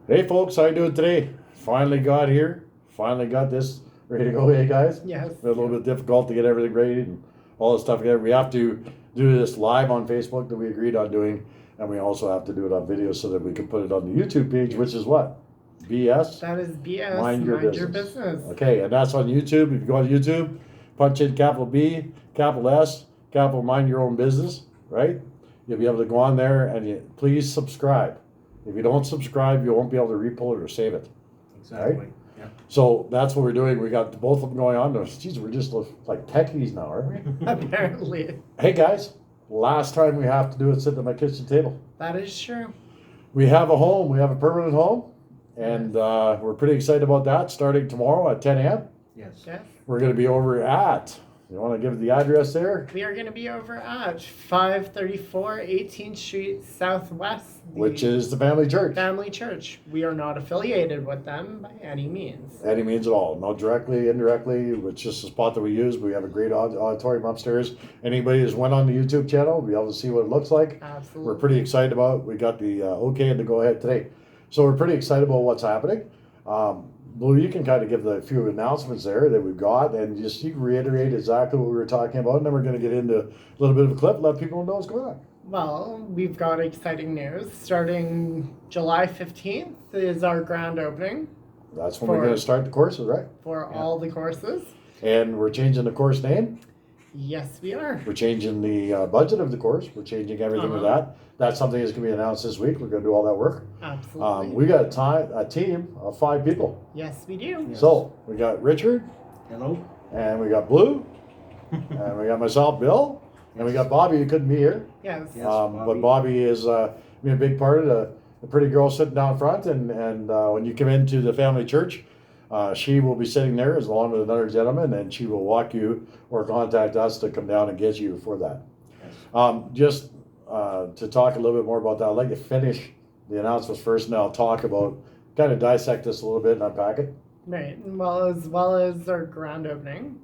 Hey folks, how you doing today? Finally got here. Finally got this ready to go. Hey guys. Yes. It's been a little bit difficult to get everything ready and all this stuff together. We have to do this live on Facebook that we agreed on doing, and we also have to do it on video so that we can put it on the YouTube page, which is what? BS? That is BS. Mind your business. business. Okay, and that's on YouTube. If you go on YouTube, punch in capital B, capital S, capital Mind Your Own Business, right? You'll be able to go on there and please subscribe. If you don't subscribe, you won't be able to repull it or save it. Exactly. Right? Yeah. So that's what we're doing. We got both of them going on. Jeez, we're just like techies now, aren't we? Apparently. Hey guys, last time we have to do it sitting at my kitchen table. That is true. We have a home. We have a permanent home. And we're pretty excited about that. Starting tomorrow at 10 a.m. Yes. Yes. We're going to be over at, you want to give the address there? We are going to be over at 534 18th Street Southwest. Which is the Family Church. Family Church. We are not affiliated with them by any means. Any means at all. No directly, indirectly. It's just a spot that we use. We have a great auditorium upstairs. Anybody who's went on the YouTube channel will be able to see what it looks like. Absolutely. We're pretty excited about it. We got the okay and the go ahead today. So we're pretty excited about what's happening. Blue, you can kind of give the few announcements there that we've got and just you can reiterate exactly what we were talking about. And then we're going to get into a little bit of a clip, let people know what's going on. Well, we've got exciting news. Starting July 15th is our grand opening That's when we're going to start the courses, right? for all the courses. And we're changing the course name. Yes, we are. We're changing the budget of the course. We're changing everything with that. That's something that's going to be announced this week. We're going to do all that work. Absolutely. We got a team of 5 people. Yes, we do. Yes. So we got Richard, Hello. and we got Blue, and we got myself, Bill, and we got Bobby who couldn't be here. Yes. Yes, But Bobby is been a big part of the pretty girl sitting down front. And when you come into the family church, she will be sitting there as along with another gentleman, and she will walk you or contact us to come down and get you for that. Yes. Just to talk a little bit more about that, I'd like to finish the announcements first, and then I'll talk about, kind of dissect this a little bit and unpack it. Right. Well as our grand opening.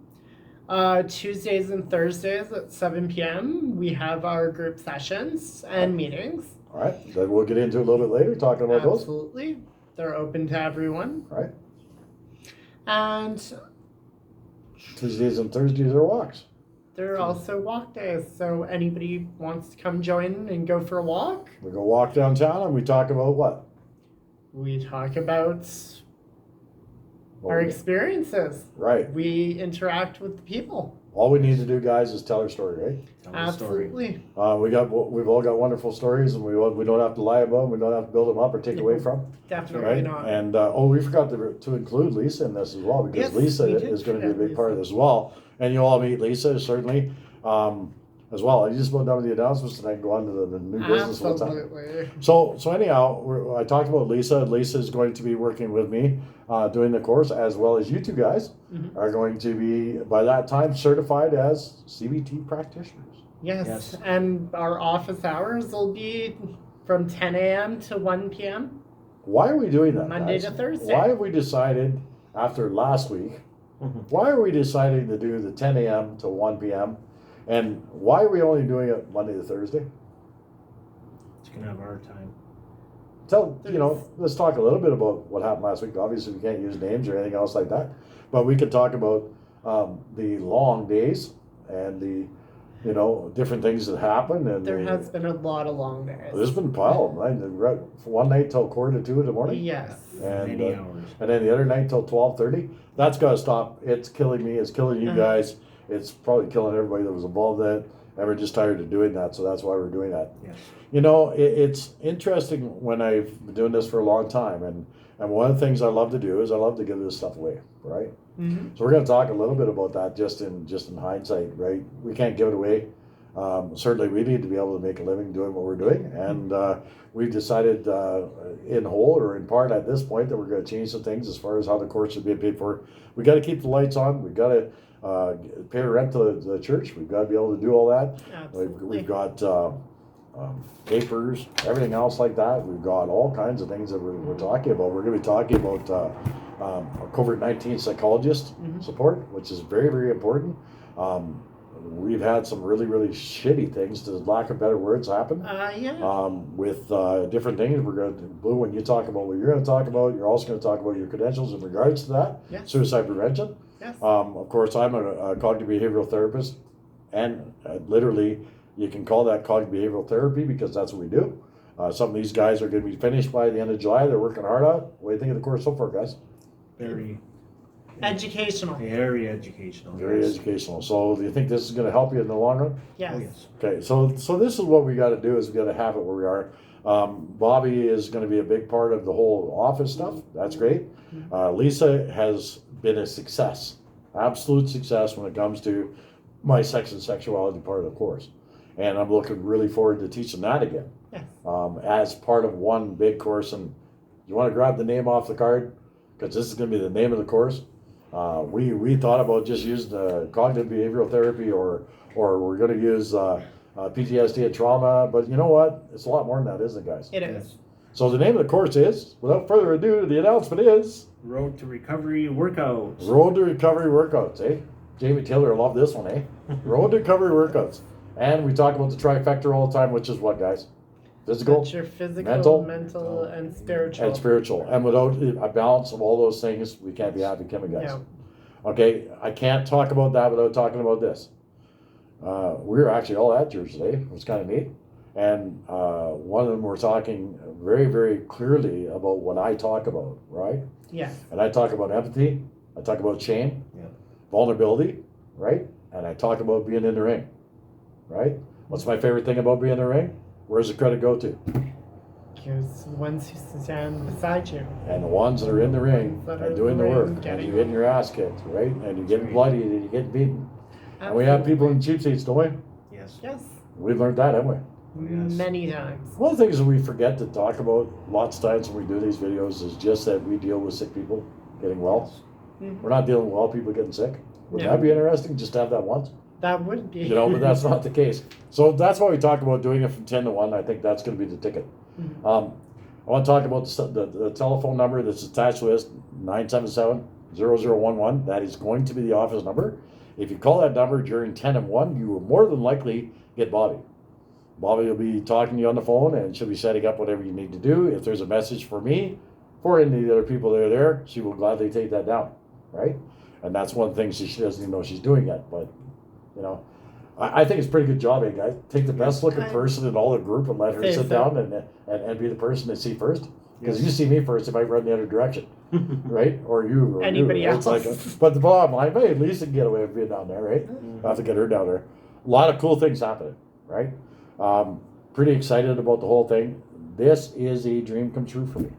Tuesdays and Thursdays at 7 p.m. we have our group sessions and meetings. All right, then we'll get into it a little bit later, talking about those. Absolutely. They're open to everyone. All right, And Tuesdays and Thursdays are walks. they're also walk days. So anybody wants to come join and go for a walk, We go walk downtown and we talk about what? we talk about our experiences. Right. We interact with the people. All we need to do, guys, is tell our story, right? Tell the story. Absolutely. We've all got wonderful stories, and we don't have to lie about them. We don't have to build them up or take away from. Definitely Right. not. And we forgot to include Lisa in this as well, because Yes, Lisa we did is going to be a forget big part of Lisa. this as well. And you'll all meet Lisa certainly as well. You just about done with the announcements tonight. Go on to the new business. What's up? Absolutely. So anyhow, I talked about Lisa. Lisa is going to be working with me doing the course, as well as you two guys Mhm. are going to be by that time certified as CBT practitioners. Yes. Yes. And our office hours will be from 10 a.m. to 1 p.m. Why are we doing that? Monday guys? to Thursday. Why have we decided after last week? Mhm. Why are we deciding to do the 10 a.m. to 1 p.m. And why are we only doing it Monday to Thursday? It's gonna have our time. Let's talk a little bit about what happened last week. Obviously, we can't use names or anything else like that, but we could talk about the long days and the, different things that happen. And There has been a lot of long days. there's been a pile of them, right? One night till 1:45 in the morning. Yes. And, Many hours. And then the other night till 12:30. That's got to stop. It's killing me. It's killing you guys. It's probably killing everybody that was involved in it. And we're just tired of doing that. So that's why we're doing that. Yes. It's interesting when I've been doing this for a long time. And one of the things I love to do is I love to give this stuff away, right? Mm-hmm. So we're going to talk a little bit about that just in hindsight, right? We can't give it away. Certainly we need to be able to make a living doing what we're doing. And we've decided in whole or in part at this point that we're going to change some things as far as how the course is being paid for. We got to keep the lights on. We got to pay rent to the church. We've got to be able to do all that. Absolutely. We've got papers, everything else like that. We've got all kinds of things that we're talking about. We're going to be talking about COVID-19 psychologist support, which is very, very important. we've had some really, really shitty things, to lack of better words, happen. Yeah. With different things. We're going to, Blue, when you talk about what you're going to talk about, you're also going to talk about your credentials in regards to that. Yes. Suicide prevention. Yes. Of course, I'm a cognitive behavioral therapist, and literally, you can call that cognitive behavioral therapy because that's what we do. Some of these guys are going to be finished by the end of July. They're working hard on it. What do you think of the course so far, guys? Very Educational. Very educational. Very yes. educational. So, do you think this is going to help you in the long run? Yes. Oh, yes. Okay, so this is what we got to do, is we got to have it where we are. Bobby is going to be a big part of the whole office stuff. That's great. Lisa has been a success, absolute success when it comes to my sex and sexuality part of the course, and I'm looking really forward to teaching that again, Yes. as part of one big course. And you want to grab the name off the card, because this is going to be the name of the course. We thought about just using cognitive behavioral therapy, or we're going to use PTSD and trauma, but you know what? It's a lot more than that, isn't it, guys? It is. So the name of the course is, without further ado, the announcement is Road to Recovery Workouts. Road to Recovery Workouts, eh? Jamie Taylor loved this one, eh? Road to Recovery Workouts. And we talk about the trifecta all the time, which is what, guys? Physical, That's your physical, mental, and spiritual. and spiritual. And without a balance of all those things, we can't be happy, can we, guys? Yeah. Okay, I can't talk about that without talking about this. We were actually all at yours today. It was kind of neat. And one of them were talking very, very clearly about what I talk about, right? Yes. And I talk about empathy. I talk about shame, Yeah. vulnerability, right? And I talk about being in the ring, right? What's my favorite thing about being in the ring? Where's the credit go to? Because once you stand beside you. And the ones that are in the ring That are and in doing the the work, ring, and getting- you're getting your ass kicked, right? And you're getting Right. bloodied and you're getting beaten. And we have people in cheap seats, don't we? Yes. Yes. We've learned that, haven't we? Yes. Many times. One of the things that we forget to talk about lots of times when we do these videos is just that we deal with sick people getting well. Mhm. We're not dealing with well people getting sick. Wouldn't No. that be interesting, just to have that once? That would be. You know, but that's not the case. So that's why we talk about doing it from 10 to 1. I think that's going to be the ticket. Mhm. I want to talk about the telephone number that's attached to this, 977-0011. That is going to be the office number. If you call that number during 10 and 1, you will more than likely get Bobby. Bobby will be talking to you on the phone, and she'll be setting up whatever you need to do. If there's a message for me, for any of the other people that are there, she will gladly take that down, right? And that's one thing she doesn't even know she's doing yet. But, you know, I think it's a pretty good job, eh, guys? Take the best looking person in all the group and let her Say sit so. down and be the person they see first. Because Yes. you see me first, it might run the other direction, right? Or you. Or Anybody you. It's else. But the bottom line, hey, Lisa can get away with being down there, right? I have to get her down there. A lot of cool things happening, right? Pretty excited about the whole thing. This is a dream come true for me.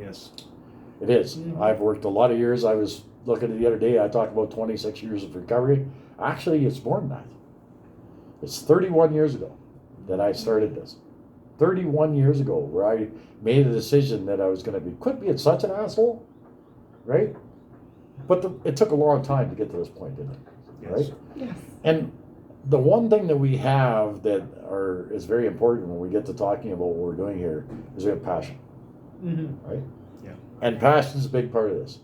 Yes. It is. Mhm. I've worked a lot of years. I was looking at the other day, I talked about 26 years of recovery. Actually, it's more than that. It's 31 years ago that I started this. 31 years ago, where I made a decision that I was going to quit being such an asshole, right? But it took a long time to get to this point, didn't it? Yes. Right? Yes. And the one thing that we have that is very important when we get to talking about what we're doing here is we have passion, Mm-hmm. right? Yeah. And passion is a big part of this.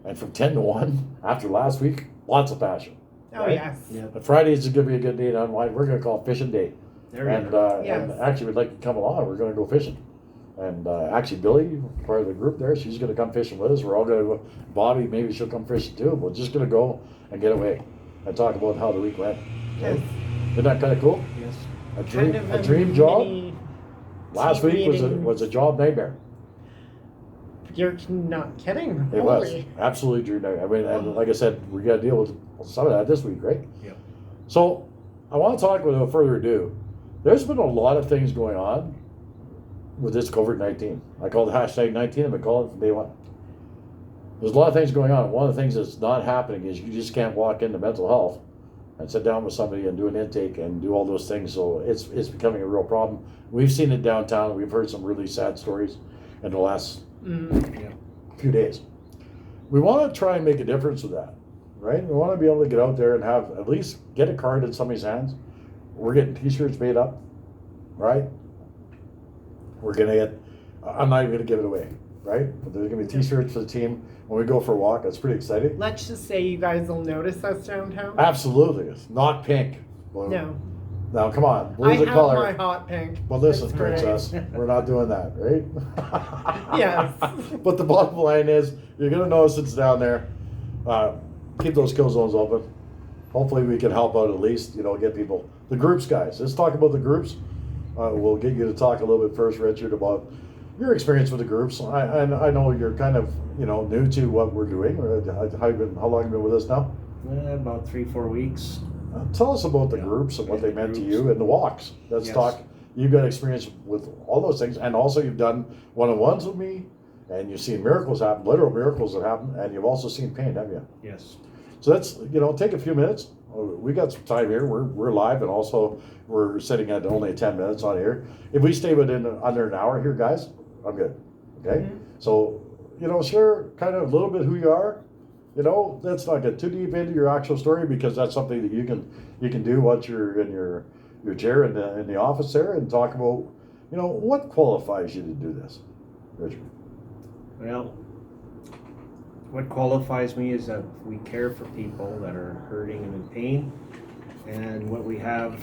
And from 10 to 1, after last week, lots of passion. Oh, Right? yes. Yeah. But Friday is going to be a good day to unwind. We're going to call it fishing day. There we And, go. Yes. and actually, we'd like to come along. We're going to go fishing. And actually, Billy, part of the group there, she's going to come fishing with us. We're all going to go. Bobby, maybe she'll come fishing too. We're just going to go and get away and talk about how the week went. Yes. Isn't that kind of cool? Yes. A dream job. mini Last team week meeting. was a job nightmare. You're not kidding. It was Holy. absolutely dream nightmare. I mean, and like I said, we got to deal with some of that this week, right? Yeah. So I want to talk without further ado. There's been a lot of things going on with this COVID-19. I call it hashtag 19. I've been calling it from day one. There's a lot of things going on. One of the things that's not happening is you just can't walk into mental health and sit down with somebody and do an intake and do all those things. So it's becoming a real problem. We've seen it downtown. We've heard some really sad stories in the last Mm. few days. We want to try and make a difference with that, right? We want to be able to get out there and have at least get a card in somebody's hands. We're getting T-shirts made up, right? We're gonna get. I'm not even gonna give it away. right? But there's gonna be t-shirts for the team when we go for a walk. That's pretty exciting. Let's just say you guys will notice us downtown. Absolutely, it's not pink. Blue. No. Now, come on, I blue's a have color. my hot pink. Well, listen, It's great. princess, we're not doing that, right? Yes. But the bottom line is, you're gonna notice it's down there. Keep those kill zones open. Hopefully, we can help out at least, get people. The groups, guys. Let's talk about the groups. We'll get you to talk a little bit first, Richard, about your experience with the groups. I know you're kind of, new to what we're doing. How long have you been with us now? About 3-4 weeks. Tell us about the Yeah. groups and what Yeah, they meant to groups. you and the walks. Let's Yes. talk. You've got experience with all those things, and also you've done one-on-ones with me, and you've seen miracles happen, literal miracles that happen, and you've also seen pain, haven't you? Yes. So let's, take a few minutes. We got some time here. We're live, and also we're sitting at only 10 minutes on here. If we stay within under an hour here, guys, I'm good. Okay. Mhm. So, share kind of a little bit who you are. Let's not get too deep into your actual story, because that's something that you can do once you're in your chair in the office there, and talk about, what qualifies you to do this, Richard. Well, what qualifies me is that we care for people that are hurting and in pain. And what we have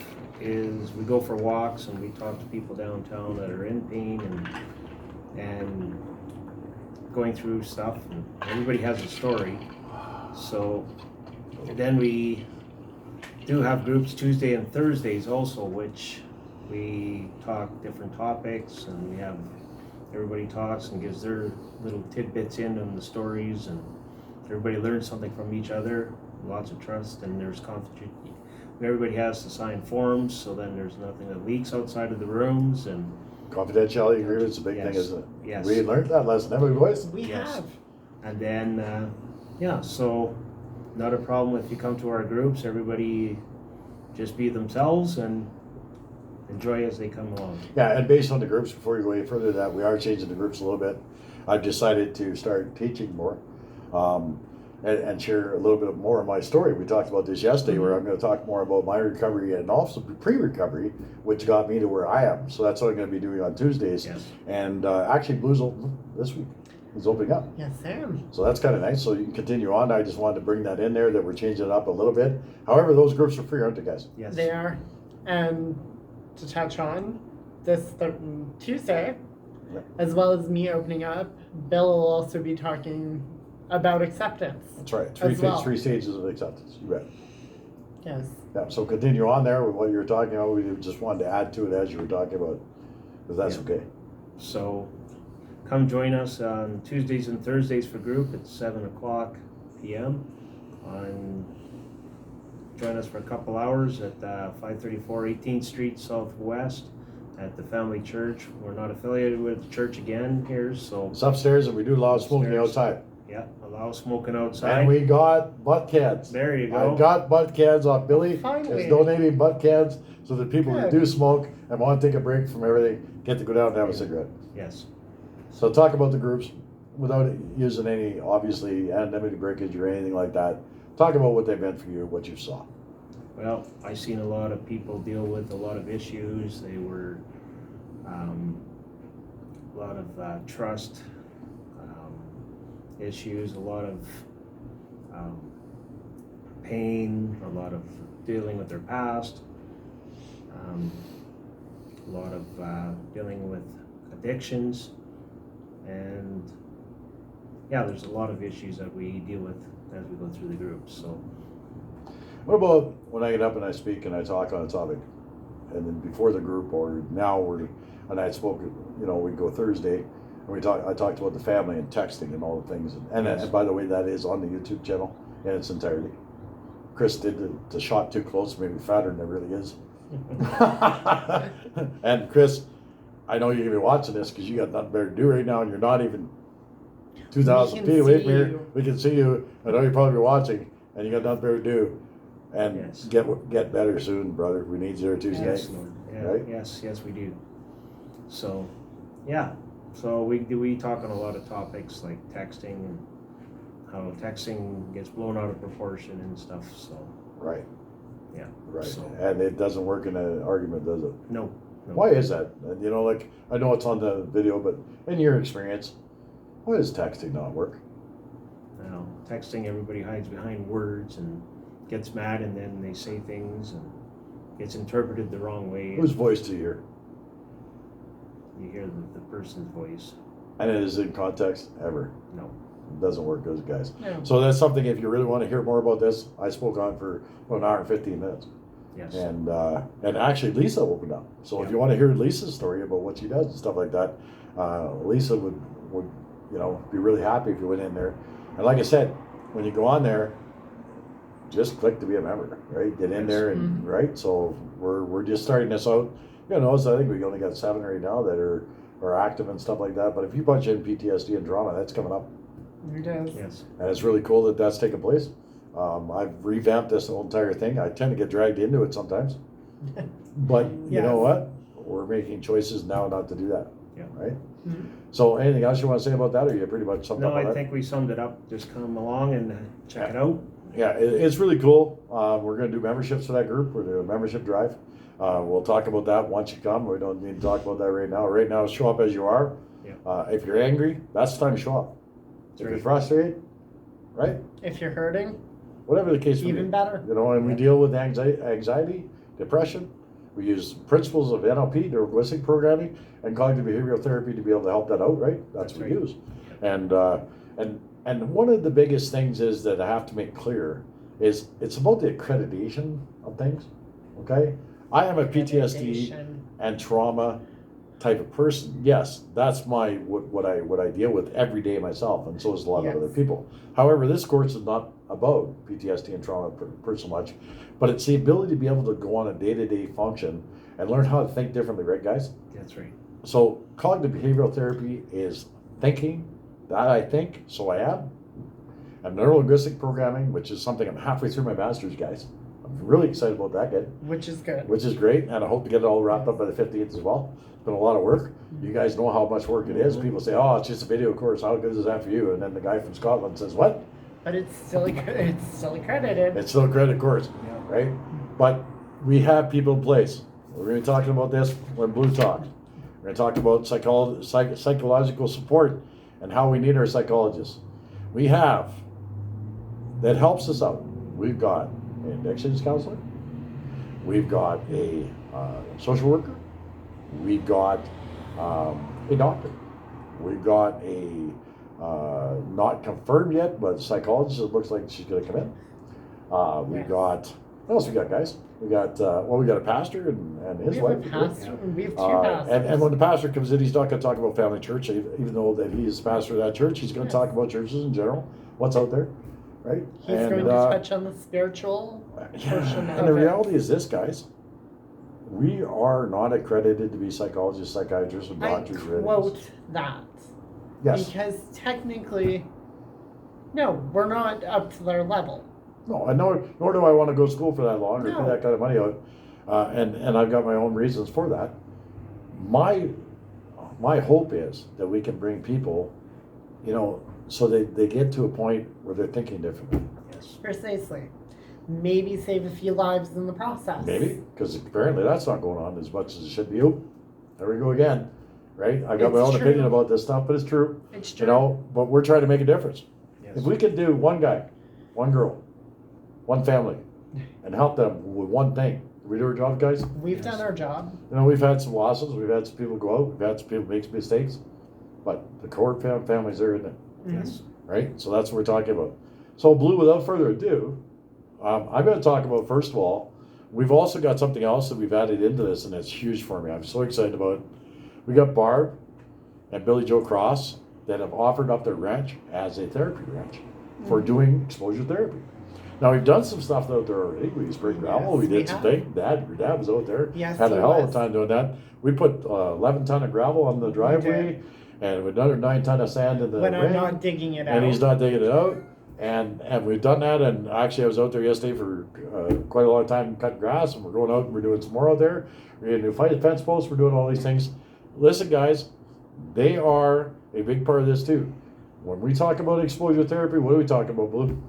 is we go for walks and we talk to people downtown that are in pain and going through stuff. And everybody has a story. So then we do have groups Tuesday and Thursdays also, which we talk different topics, and we have everybody talks and gives their little tidbits in on the stories, and everybody learns something from each other. Lots of trust, and there's everybody has to sign forms, so then there's nothing that leaks outside of the rooms. And Confidentiality agreement's a big thing, Yes. isn't it? Yes. We learned that lesson, haven't we, boys? We Yes. have. And then, so not a problem if you come to our groups. Everybody just be themselves and enjoy as they come along. Yeah, and based on the groups, before you go any further than that, we are changing the groups a little bit. I've decided to start teaching more, and share a little bit more of my story. We talked about this yesterday, where I'm going to talk more about my recovery and also pre-recovery, which got me to where I am. So that's what I'm going to be doing on Tuesdays. Yes. And actually, Blues this week is opening up. Yes, Sam. So that's kind of nice. So you can continue on. I just wanted to bring that in there, that we're changing it up a little bit. However, those groups are free, aren't they, guys? Yes. They are. And to touch on this Tuesday, Yeah. as well as me opening up, Bill will also be talking about acceptance. That's right. As well. Three stages of acceptance. You bet. Yes. Yeah. So continue on there with what you were talking about. We just wanted to add to it as you were talking about, if that's Yeah. okay. So come join us on Tuesdays and Thursdays for group at 7:00 p.m. Join us for a couple hours at 534 18th Street Southwest at the Family Church. We're not affiliated with the church again here, so It's upstairs, and we do allow smoking Upstairs. outside. yeah, allow smoking outside. And we got butt cans. There you I go. got butt cans off Billy. Finally. Is donating butt cans so that people who Good. do smoke and want to take a break from everything get to go down and have a cigarette. Yes. So talk about the groups without using any, obviously, anonymity breakage or anything like that. Talk about what they meant for you, what you saw. Well, I've seen a lot of people deal with a lot of issues. They were a lot of trust issues, a lot of pain, a lot of dealing with their past, a lot of dealing with addictions, and yeah, there's a lot of issues that we deal with as we go through the groups. So. What about when I get up and I speak and I talk on a topic, and then before the group, or now and I spoke, we go Thursday, and I talked about the family and texting and all the things, Yes. and by the way, that is on the YouTube channel in its entirety. Chris did the shot too close, made me fatter than it really is. And Chris, I know you're gonna be watching this because you got nothing better to do right now, and you're not even 2,000 We can feet away see from here. you. We can see you. I know you're probably watching, and you got nothing better to do. And Yes. get better soon, brother. We need you Tuesday. Yes, Lord. Yeah, Right? yes, we do. So, yeah. So we talk on a lot of topics like texting and how texting gets blown out of proportion and stuff. So, Right. yeah. Right. So, And it doesn't work in an argument, does it? no. Why is that? Like, I know it's on the video, but in your experience, Why does texting not work? You know, texting, everybody hides behind words and gets mad, and then they say things and gets interpreted the wrong way. Whose voice do you hear? You hear the person's voice. And it is in context ever. No. It doesn't work, does it, guys? No. So that's something, if you really want to hear more about this, I spoke on for about an hour and 15 minutes. Yes. And actually Lisa opened up. So if Yeah. you want to hear Lisa's story about what she does and stuff like that, Lisa would be really happy if you went in there. And like I said, when you go on there, just click to be a member, right? Get in there and right. So we're just starting this out. So I think we only got 7 right now that are active and stuff like that. But if you punch in PTSD and trauma, that's coming up. It is. Yes. And it's really cool that that's taking place. I've revamped this whole entire thing. I tend to get dragged into it sometimes. But you know what? We're making choices now not to do that. Yeah. Right? Mhm. So anything else you want to say about that, or you pretty much summed No, up on I that? think we summed it up. Just come along and check it out. Yeah, it's really cool. We're going to do memberships for that group. We're doing a membership drive. We'll talk about that once you come. We don't need to talk about that right now. Right now, show up as you are. Yeah. If you're angry, that's the time to show up. If you're right. frustrated, right? If you're hurting, Whatever the case may be. even better. And we deal with anxiety, depression. We use principles of NLP, neurolinguistic programming, and cognitive behavioral therapy to be able to help that out, right? That's what we right. use. And one of the biggest things is that I have to make clear is it's about the accreditation of things, okay? I am a PTSD Accreditation. and trauma type of person. Yes, that's what I deal with every day myself, and so is a lot of other people. However, this course is not about PTSD and trauma per so much, but it's the ability to be able to go on a day-to-day function and learn how to think differently, right, guys? That's right. So cognitive behavioral therapy is thinking that I think, so I am. And neurolinguistic programming, which is something I'm halfway through my master's, guys. I'm really excited about that, kid. Which is good. Which is great, and I hope to get it all wrapped up by the 15th as well. It's been a lot of work. You guys know how much work it is. People say, "Oh, it's just a video course. How good is that for you?" And then the guy from Scotland says, "What?" But it's still accredited. It's still a credit course, right? But we have people in place. We're going to be talking about this when Blue talks. We're going to talk about psychological support and how we need our psychologists. We have that helps us out. We've got an addictions counselor. We've got a social worker. We've got a doctor. We've got a not confirmed yet, but psychologist. It looks like she's going to come in. We've got what else we got, guys? We got we got a pastor and his wife. We have two pastors. And when the pastor comes in, he's not going to talk about family church, even though that he's pastor of that church. He's going to talk about churches in general, what's out there, right? He's going to touch on the spiritual portion of And the it. reality is this, guys. We are not accredited to be psychologists, psychiatrists, and doctors. I quote that. Yes. Because technically, no, we're not up to their level. No, and nor do I want to go to school for that long or No. pay that kind of money out. And I've got my own reasons for that. My hope is that we can bring people, so they get to a point where they're thinking differently. Yes. Precisely. Maybe save a few lives in the process. Maybe, because apparently that's not going on as much as it should be. Oh, there we go again, right? I got my It's own true. opinion about this stuff, but it's true. It's true. But we're trying to make a difference. Yes. If we could do one guy, one girl, one family, and help them with one thing, did we do our job, guys? We've Yes. done our job. We've had some losses, we've had some people go out, we've had some people make some mistakes, but the core family's there, isn't it? Yes. Right? So that's what we're talking about. So, Blue, without further ado, I'm going to talk about, first of all, we've also got something else that we've added into this, and it's huge for me. I'm so excited about it. We got Barb and Billy Joe Cross that have offered up their ranch as a therapy ranch for doing exposure therapy. Now, we've done some stuff out there already. We sprayed gravel. Yes, we did we some have. things. Your dad was out there. Yes, Had a he hell of a was. time doing that. We put 11 ton of gravel on the driveway and another 9 ton of sand in the When I'm ring. not digging it out. And he's not digging it out. And we've done that. And actually, I was out there yesterday for quite a long time cutting grass. And we're going out and we're doing some more out there. We're getting new fence posts. We're doing all these things. Listen, guys, they are a big part of this too. When we talk about exposure therapy, what are we talking about, Blue?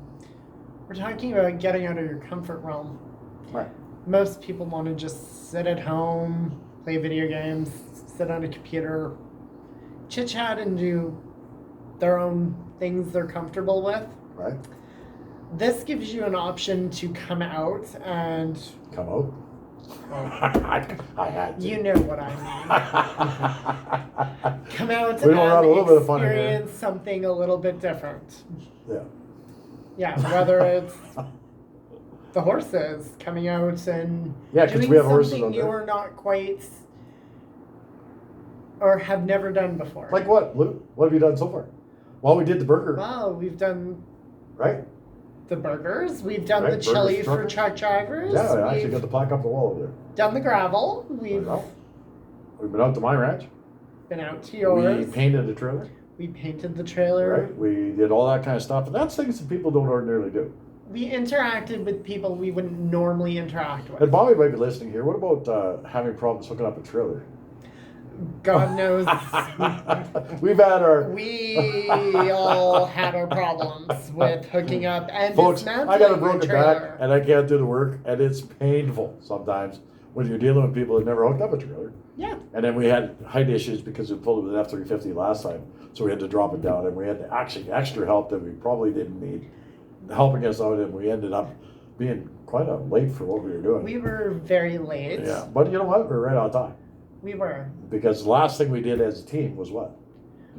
We're talking about getting out of your comfort realm. Right. Most people want to just sit at home, play video games, sit on a computer, chit chat, and do their own things they're comfortable with. Right? This gives you an option to come out and Come out. I had to. you know what I mean. Come out We don't run a little bit and of fun in here. experience something a little bit different. Yeah. Yeah, whether it's the horses coming out and Yeah, 'cause doing we have horses something out you there. are not quite or have never done before. Like what, Lou? What have you done so far? Well, we did the burger, Well, we've done right? the burgers. We've done Right, the burgers, chili for truckers. truck drivers. Yeah, I actually We've got the plaque up the wall over there. done the gravel. We've Well, we've been out to my ranch. been out to We yours. painted a trailer, We painted the trailer. right? We did all that kind of stuff, and that's things that people don't ordinarily do. We interacted with people we wouldn't normally interact with. And Bobby might be listening here. What about having problems hooking up a trailer? God knows We've had our we all had our problems with hooking up and folks. dismantling I got a the broken trailer. back, and I can't do the work, and it's painful sometimes when you're dealing with people that never hooked up a trailer. Yeah. And then we had height issues because we pulled it with an F-350 last time, so we had to drop it down, and we had actually extra help that we probably didn't need, helping us out, and we ended up being quite late for what we were doing. We were very late. Yeah, but you know what? We're right on time We were. because the last thing we did as a team was what?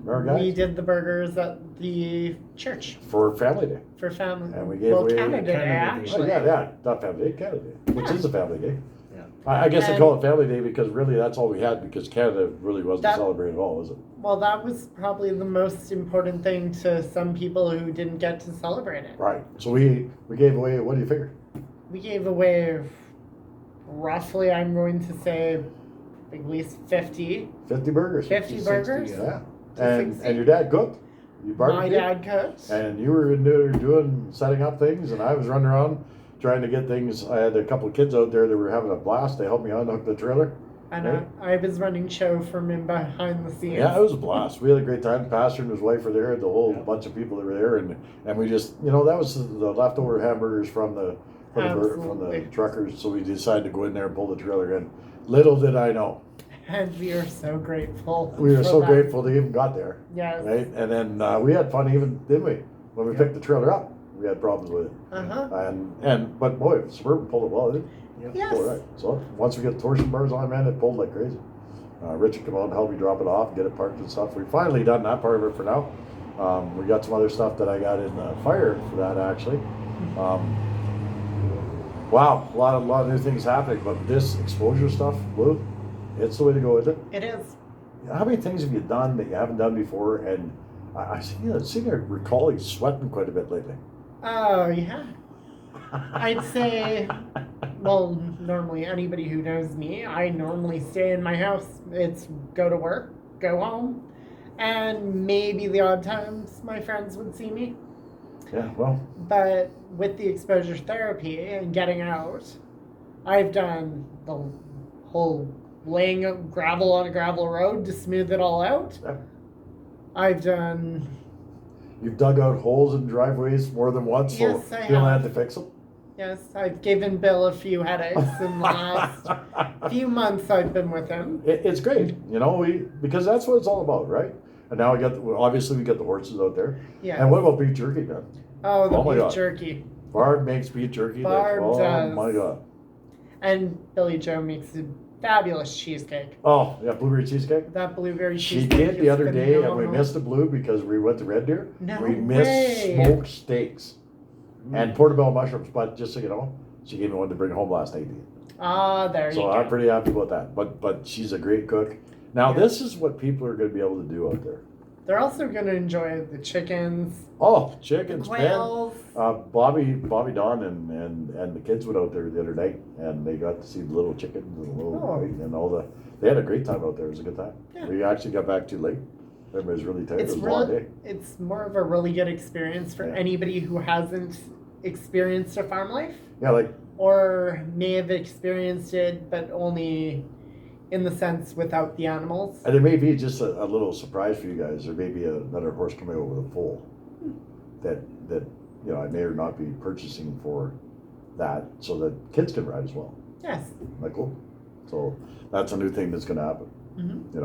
Remember, guys? We did the burgers at the church For Family Day. for family. And we gave well, away- Canada Day, Canada Day. Oh, actually. yeah, not Family Day, Canada Day, which Yeah. is a Family Day. Yeah. I guess they And- call it Family Day because really that's all we had because Canada really wasn't That- celebrated at all, was it? Well, that was probably the most important thing to some people who didn't get to celebrate it. Right. So we gave away. What do you figure? We gave away roughly, I'm going to say, at least 50 50 burgers. 50 burgers. Yeah. To And 60. your dad cooked. You My barbecued. dad cooked. And you were in there doing setting up things, and I was running around trying to get things. I had a couple of kids out there that were having a blast. They helped me unhook the trailer. And Right. I was running show from in behind the scenes. Yeah, it was a blast. We had a great time. The pastor and his wife were there, the whole Yeah. bunch of people that were there, and we just, that was the leftover hamburgers from the Absolutely. truckers. So we decided to go in there and pull the trailer in. Little did I know, And we are so grateful. we were for so that. grateful they even got there, Yes. right? And then we had fun, even didn't we? When we Yeah. picked the trailer up, we had problems with it, Uh-huh. but boy, Suburban pulled it well. It Yep. Yes. pulled it right. So once we get the torsion bars on, man, it pulled like crazy. Richard came out and helped me drop it off, get it parked and stuff. We finally done that part of it for now. We got some other stuff that I got in the fire for that actually. Wow, a lot of new things happening, but this exposure stuff, Lou, it's the way to go, isn't it? It is. How many things have you done that you haven't done before? And I seem to recall you sweating quite a bit lately. Oh, yeah. I'd say, well, normally anybody who knows me, I normally stay in my house. It's go to work, go home, and maybe the odd times my friends would see me. Yeah, well, But with the exposure therapy and getting out, I've done the whole laying of gravel on a gravel road to smooth it all out. Yeah. I've done, you've dug out holes in driveways more than once, so Yes, I you don't have. have to fix them. yes, I've given Bill a few headaches in the last few months I've been with him. It's great, because that's what it's all about, right? And now obviously we got the horses out there. Yeah. And what about beef jerky, man? Oh, the Oh my beef God. jerky. Barb makes beef jerky. Barb oh does. my God. And Billy Joe makes a fabulous cheesecake. Oh, yeah, blueberry cheesecake. That blueberry She cheesecake did the is other day, and we phenomenal. missed the blue because we went to Red Deer. No we missed way. smoked steaks and portobello mushrooms. But just so you know, she gave me one to bring home last night. Ah, there you So go. I'm pretty happy about that. But she's a great cook. Now Yeah. this is what people are going to be able to do out there. They're also going to enjoy the chickens, Oh, chickens, man. quails. Bobby, Don, and the kids went out there the other night, and they got to see the little chickens and the little Oh. and all the. They had a great time out there. It was a good time. Yeah. We actually got back too late. Everybody was really tired. It's it was a long really, day. it's more of a really good experience for Yeah. anybody who hasn't experienced a farm life Yeah, like or may have experienced it, but only in the sense without the animals. and it may be just a little surprise for you guys. There may be another horse coming over the foal that I may or not be purchasing for that, so that kids can ride as well. Yes. Isn't that cool? So that's a new thing that's going to happen. Mm-hmm.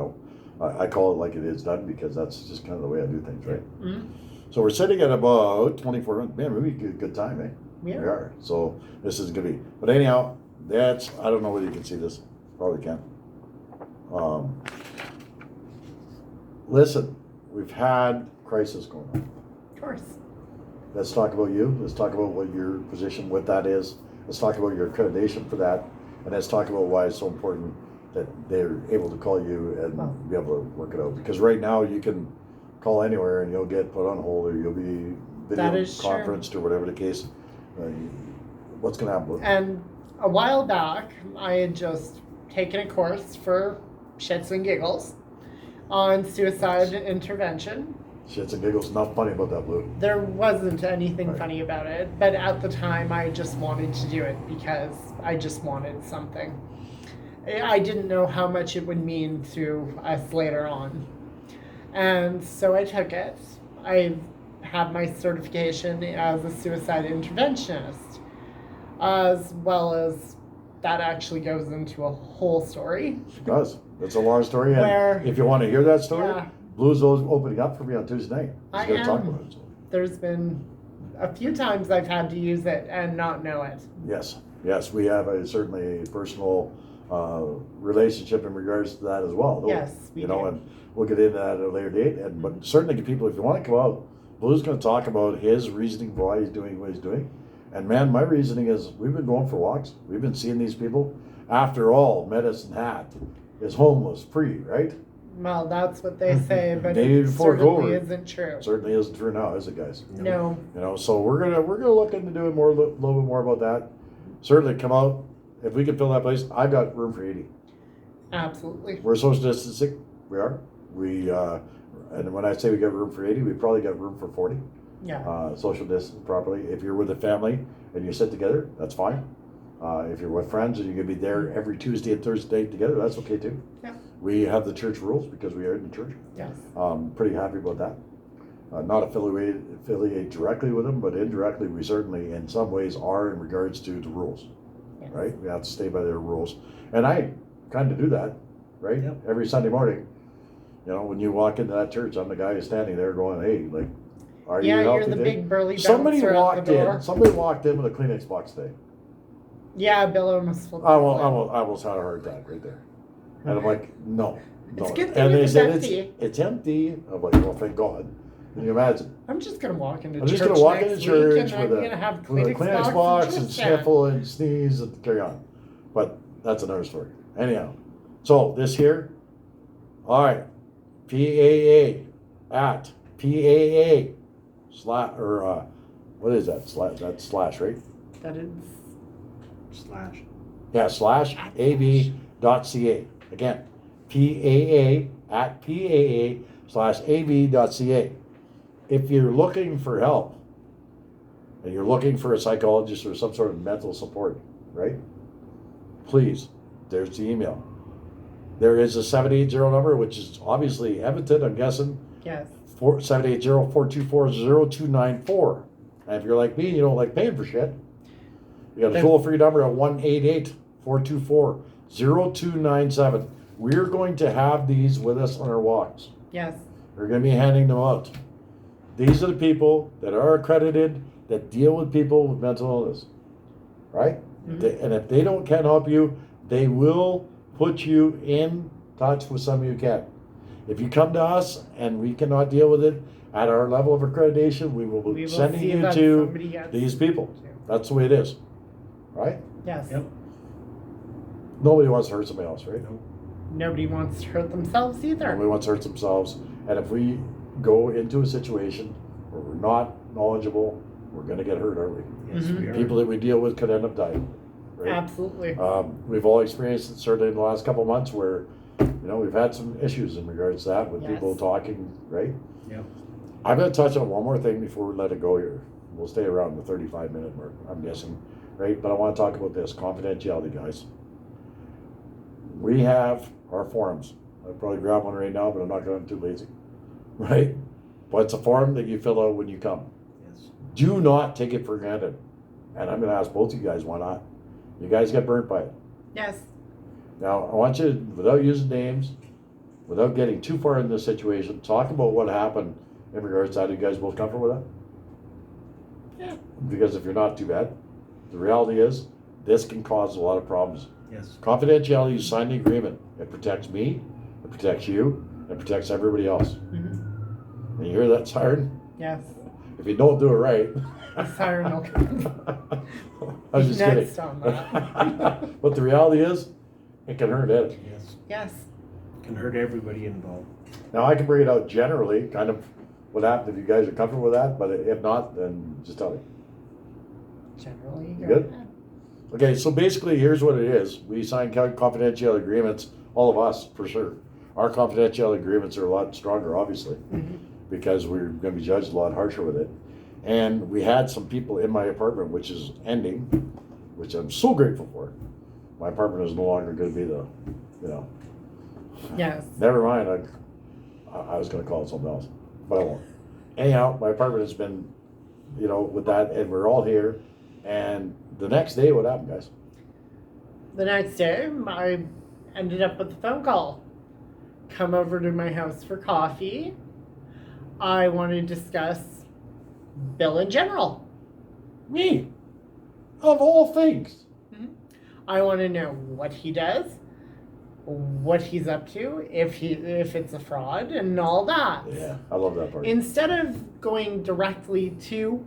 I call it like it is done because that's just kind of the way I do things, right? Mhm. So we're sitting at about 24 minutes. Man, maybe good time, eh? Yeah. We are. So this is gonna be. But anyhow, that's, I don't know whether you can see this. Probably can. Listen, we've had crisis going on. Of course. Let's talk about you. Let's talk about what your position with that is. Let's talk about your accreditation for that, and let's talk about why it's so important that they're able to call you and Well. be able to work it out. Because right now you can call anywhere and you'll get put on hold or you'll be That video is true. conferenced or whatever the case. What's going to happen? And a while back, I had just taken a course for shits and giggles on suicide intervention. Shits and giggles. Not funny about that, Blue. There wasn't anything Right. funny about it, but at the time I just wanted to do it because I just wanted something. I didn't know how much it would mean to us later on. And so I took it. I have my certification as a suicide interventionist, as well as that actually goes into a whole story. It does. It's a long story. And Where- if you want to hear that story, Yeah. Blue's opening up for me on Tuesday night. I He's going to talk am. about it. So. There's been a few times I've had to use it and not know it. Yes, we have certainly a personal relationship in regards to that as well. don't we? Yes, we you know, do. and we'll get into that at a later date. And but certainly, people, if you want to come out, Blue's going to talk about his reasoning for why he's doing what he's doing. And man, my reasoning is we've been going for walks. We've been seeing these people. After all, Medicine Hat is homeless free, right? Well, that's what they say, but Maybe it before certainly COVID. isn't true. Certainly isn't true now, is it, guys? No. You know, so we're gonna look into doing more, little bit more about that. Certainly, come out if we can fill that place. I've got room for 80. Absolutely. We're social distancing. We are. And when I say we got room for 80, we probably got room for 40. Yeah. Social distance properly. If you're with a family and you sit together, that's fine. If you're with friends and you're gonna be there every Tuesday and Thursday together, that's okay too. Yeah. We have the church rules because we are in the church. Yes. Pretty happy about that. Not affiliate directly with them, but indirectly we certainly in some ways are in regards to the rules. Yes. Right? We have to stay by their rules. And I kind of do that, right? Yep. Every Sunday morning. You know, when you walk into that church, I'm the guy who's standing there going, hey, like, are Yeah, you you're healthy the today? big burly Somebody bouncer walked at the door. Somebody walked in with a Kleenex box today. Yeah, Bill almost flipped. I almost had a heart attack right there. And I'm like, no. It's no. a good thing And they it's said empty. it's empty. I'm like, well, thank God. Can you imagine? I'm just gonna walk into I'm church just gonna walk next into church week and with I'm gonna have with a Kleenex box and just stand. sniffle and sneeze and carry on. But that's another story. Anyhow, so this here, all right, PAA at PAA slash or what is that slash? That's slash, right? That is Slash. Yeah, slash ab.ca. Again, PAA at PAA slash ab.ca. If you're looking for help and you're looking for a psychologist or some sort of mental support, right? Please, there's the email. There is a 780 number, which is obviously Edmonton, I'm guessing, yes. 780-424-0294. And if you're like me, you don't like paying for shit, you got a toll-free number at 1-888-424-0297. We're going to have these with us on our walks. Yes. We're going to be handing them out. These are the people that are accredited that deal with people with mental illness, right? Mhm. And if they can't help you, they will put you in touch with somebody who can. If you come to us and we cannot deal with it at our level of accreditation, we will We be will sending see you that to somebody gets these people. to. That's the way it is, right? Yes. Yep. Nobody wants to hurt somebody else, right? Nobody wants to hurt themselves either. Nobody wants to hurt themselves. And if we go into a situation where we're not knowledgeable, we're going to get hurt, aren't we? Yes, Mhm. we are. People that we deal with could end up dying. Right? Absolutely. We've all experienced it certainly in the last couple of months where, we've had some issues in regards to that with people Yes. talking, right? Yep. I'm going to touch on one more thing before we let it go here. We'll stay around the 35-minute mark, I'm guessing, right? But I want to talk about this confidentiality, guys. We have our forums. I'd probably grab one right now, but I'm not going to, too lazy, right? But it's a form that you fill out when you come. Yes. Do not take it for granted. And I'm going to ask both of you guys, why not? You guys get burnt by it. Yes. Now, I want you, without using names, without getting too far into the situation, talk about what happened in regards to that. Are you guys both comfortable with that? Yeah. Because if you're not, too bad. The reality is, this can cause a lot of problems. Yes. Confidentiality, you sign the agreement. It protects me, it protects you, it protects everybody else. Mm-hmm. And you hear that siren? Yes. If you don't do it right. The siren will come. I was just kidding. Next on that. But the reality is, it can hurt Ed. Yes. Yes. Can hurt everybody involved. Now, I can bring it out generally, kind of what happened if you guys are comfortable with that, but if not, then just tell me. Generally. You good? Okay, so basically, here's what it is. We sign confidential agreements, all of us, for sure. Our confidential agreements are a lot stronger, obviously, Mm-hmm. because we're going to be judged a lot harsher with it. And we had some people in my apartment, which is ending, which I'm so grateful for. My apartment is no longer going to be the, you know. Yes. Never mind, I was going to call it something else, but I won't. Anyhow, my apartment has been, you know, with that, and we're all here. And the next day, what happened, guys? The next day, I ended up with a phone call. Come over to my house for coffee. I want to discuss Bill in general. Me, of all things. I want to know what he does, what he's up to, if it's a fraud, and all that. Yeah, I love that part. Instead of going directly to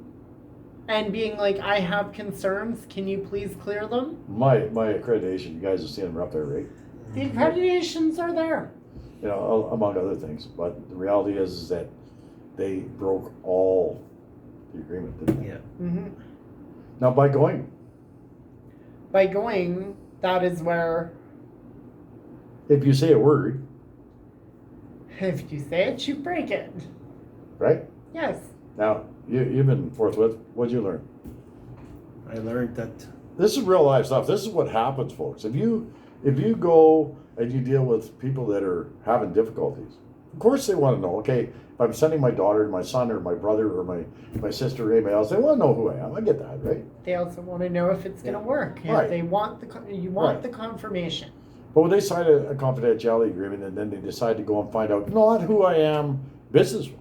and being like, I have concerns, can you please clear them? My accreditation, you guys have seen them up there, right? The accreditations are there. You know, among other things. But the reality is that they broke all the agreement, didn't they? Yeah. Mm-hmm. Now, by going, That is where, if you say a word, if you say it, you break it. right? Yes. Now, you've been forthwith. What'd you learn? I learned that. This is real life stuff. This is what happens, folks. If you go and you deal with people that are having difficulties, of course they want to know, okay, if I'm sending my daughter, my son, or my brother, or my sister, or anybody else, they want to know who I am. I get that, right? They also want to know if it's going to work. Right. If they want you want Right. the confirmation. But when they sign a confidentiality agreement and then they decide to go and find out not who I am business-wise,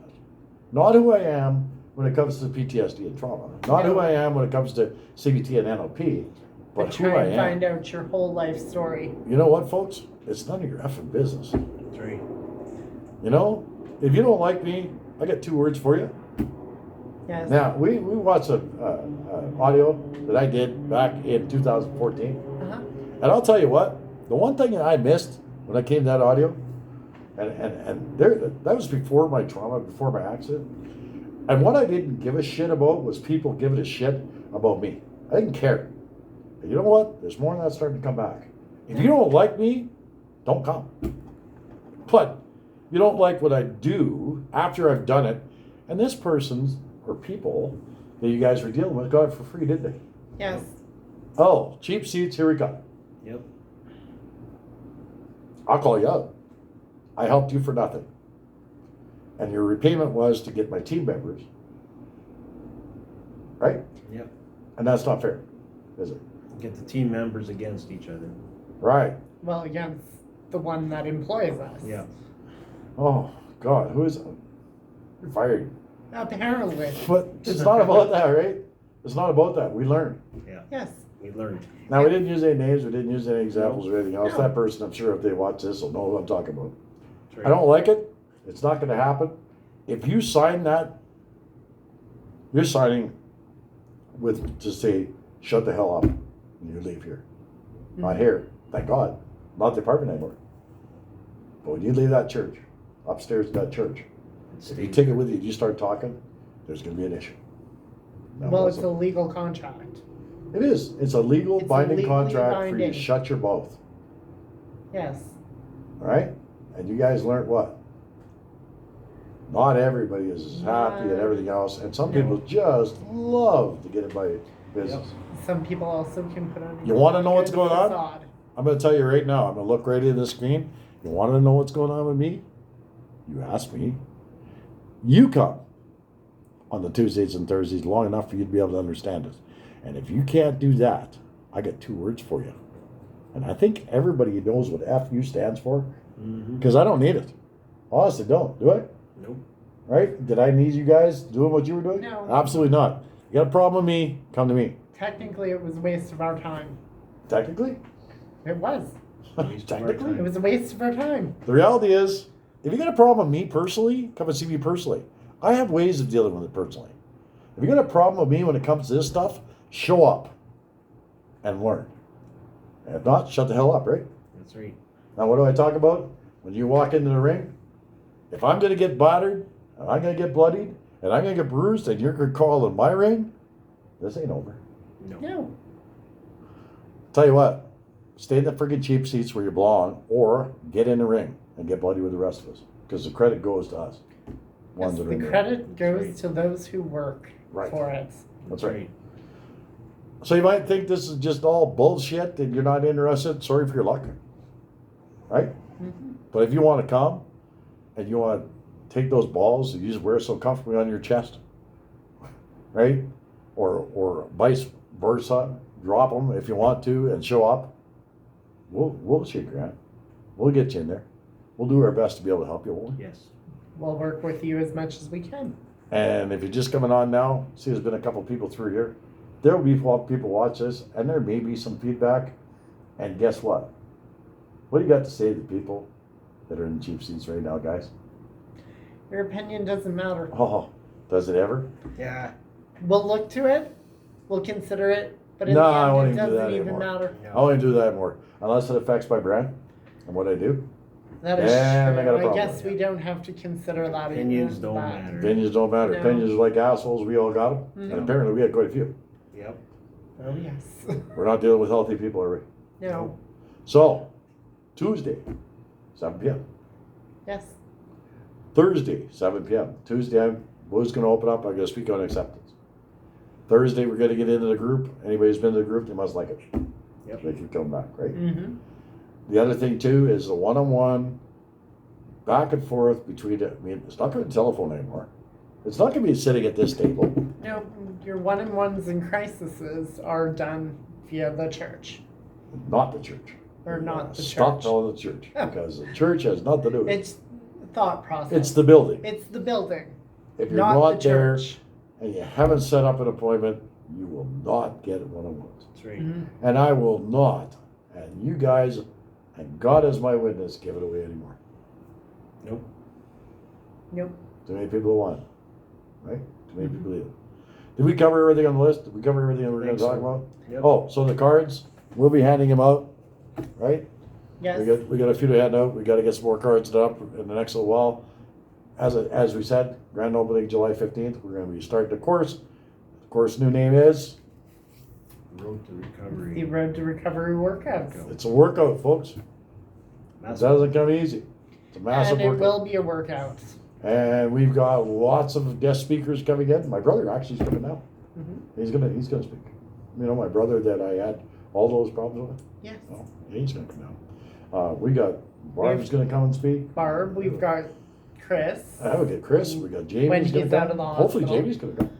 not who I am when it comes to PTSD and trauma, not who I am when it comes to CBT and NLP, but who try I and am. find out your whole life story. You know what, folks? It's none of your effing business. That's right. You know, if you don't like me, I got 2 words for you. Yes. Now, we watched a audio that I did back in 2014, Uh-huh. and I'll tell you what, the one thing that I missed when I came to that audio, and there, that was before my trauma, before my accident, and what I didn't give a shit about was people giving a shit about me. I didn't care. And you know what? There's more of that starting to come back. If you don't like me, don't come. But you don't like what I do after I've done it, and this person's or people that you guys were dealing with got it for free, didn't they? Yes. Oh, cheap seats, here we come. Yep. I'll call you out. I helped you for nothing. And your repayment was to get my team members. Right? Yep. And that's not fair, is it? Get the team members against each other. Right. Well, against the one that employs us. Yeah. Oh, God, who is it? You're fired. Apparently. But it's not about that, right? It's not about that. We learn. Yeah. Yes. We learned. Now, we didn't use any names, we didn't use any examples or anything else. No. That person, I'm sure if they watch this, will know who I'm talking about. That's right. I don't like it. It's not going to happen. If you sign that, you're signing with to say, shut the hell up, and you leave here. Not here, thank God. Not the apartment anymore. But when you leave that church, upstairs at that church, if you take it with you and you start talking, there's going to be an issue. Now, Well, it's a listen. legal contract. It is. It's a legal It's binding legally contract for you to binding. shut your mouth. Yes. All right? And you guys learned what? Not everybody is as happy and everything else. And some No. people just love to get in by business. Some people also can put on. You wanna know what's good going on? facade. I'm going to tell you right now. I'm going to look right into the screen. You want to know what's going on with me? You ask me. You come on the Tuesdays and Thursdays long enough for you to be able to understand it. And if you can't do that, I got 2 words for you. And I think everybody knows what FU stands for, Mm-hmm. because I don't need it. Honestly, don't. Do I? Nope. Right? Did I need you guys doing what you were doing? No. Absolutely not. You got a problem with me, come to me. Technically, it was a waste of our time. Technically? It was. Waste of our Technically? It time. was a waste of our time. The reality is, if you got a problem with me personally, come and see me personally. I have ways of dealing with it personally. If you got a problem with me when it comes to this stuff, show up and learn. And if not, shut the hell up, right? That's right. Now, what do I talk about? When you walk into the ring, if I'm going to get battered, and I'm going to get bloodied, and I'm going to get bruised, and you're going to call in my ring, this ain't over. No. No. Tell you what, stay in the friggin' cheap seats where you belong, or get in the ring and get bloody with the rest of us, because the credit goes to us. Ones Yes, that are in the the ring. credit goes right. to those who work Right. for it. That's right. So you might think this is just all bullshit and you're not interested. Sorry for your luck. Right? Mm-hmm. But if you want to come and you want to take those balls and you just wear so comfortably on your chest, right? Or vice versa, drop them if you want to and show up. We'll shake your hand. We'll get you in there. We'll do our best to be able to help you, won't we? Yes. We'll work with you as much as we can. And if you're just coming on now, see, there's been a couple people through here. There will be people watch this, and there may be some feedback. And guess what? What do you got to say to the people that are in the cheap seats right now, guys? Your opinion doesn't matter. Oh, does it ever? Yeah. We'll look to it. We'll consider it. But in No, the I end, won't it even do doesn't that even anymore. matter. I only do that more, unless it affects my brand and what I do. That is And I got a true. I problem guess with we don't have to consider that. Opinions in don't that. matter. Opinions don't matter. No. Opinions are like assholes. We all got them, Mhm. and apparently we had quite a few. Yep. Oh yes. We're not dealing with healthy people, are we? No. So, Tuesday, 7 p.m. Yes. Thursday, 7 p.m. Tuesday, I'm Blue's going to open up. I'm going to speak on acceptance. Thursday, we're going to get into the group. Anybody who's been to the group, they must like it. Yep. They can come back, right? Mm-hmm. The other thing, too, is the one-on-one, back and forth between, I mean, it's not going to be telephone anymore. It's not going to be sitting at this table. No, your one-on-ones and crises are done via the church. Not the church. Or not the Stop church. calling it the church, because the church has nothing to do with it. It's thought process. It's the building. It's the building, If you're not not the there church. and you haven't set up an appointment, you will not get one-on-ones. That's right. Mhm. And I will not, and you guys, and God is my witness, give it away anymore. Nope. Nope. Too many people want it, right? Too many people need it. Did we cover everything on the list? Did we cover everything that we're going Think to talk so. about? Yep. Oh, so the cards, we'll be handing them out, right? Yes. We got a few to hand out. We got to get some more cards done up in the next little while. As we said, grand opening July 15th. We're going to be starting the course. The course new name is, Road to recovery. The road to recovery workouts. it's a workout, folks. It That's doesn't come easy. It's a massive And it workout. will be a workout. And we've got lots of guest speakers coming in. My brother actually is coming now. Mm-hmm. He's gonna speak. You know, my brother that I had all those problems with. Yes. Oh, he's gonna come down. We got Barb's gonna come and speak. Barb, we've got Chris. We got Chris. We got Jamie. When gonna he's come. out of the Hopefully hospital. Jamie's gonna come.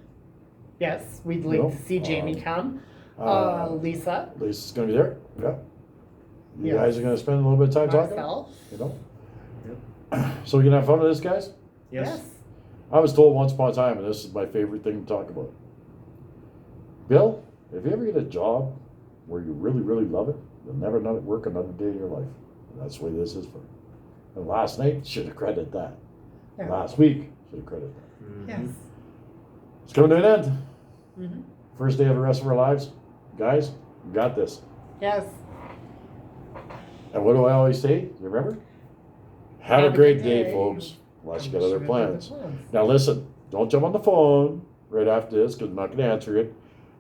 Yes, we'd You like know, to see Jamie come. uh, Lisa, Lisa's gonna be there. Yeah. You Yes. guys are gonna spend a little bit of time talking. myself. You know. So we can have fun with this, guys. Yes. I was told once upon a time, and this is my favorite thing to talk about. Bill, if you ever get a job where you really, really love it, you'll never not work another day in your life. And that's the way this is for me. And last night, should have credited that. Yeah. Last week, should have credited that. Mhm. Yes. It's coming to an end. Mm-hmm. First day of the rest of our lives. Guys, we got this. Yes. And what do I always say? You remember? Have a Have a great good day, day. folks. Unless you got Unless other you got other plans. plans. Now listen, don't jump on the phone right after this because I'm not going to answer it.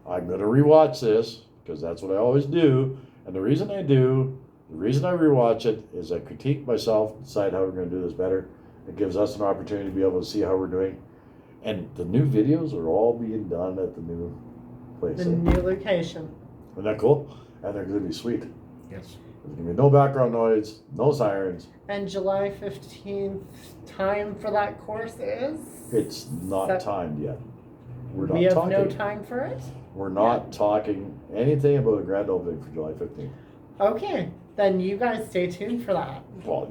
I'm going to rewatch this because that's what I always do. And the reason I rewatch it is I critique myself, decide how we're going to do this better. It gives us an opportunity to be able to see how we're doing. And the new videos are all being done at the new place. The new location. Isn't that cool? And they're going to be sweet. Yes. There's going to be no background noise, no sirens. And July 15th, time for that course is? It's not Set- timed yet. We're not We have talking. no time for it? We're not talking anything about a grand opening for July 15th. Okay, then you guys stay tuned for that. Well,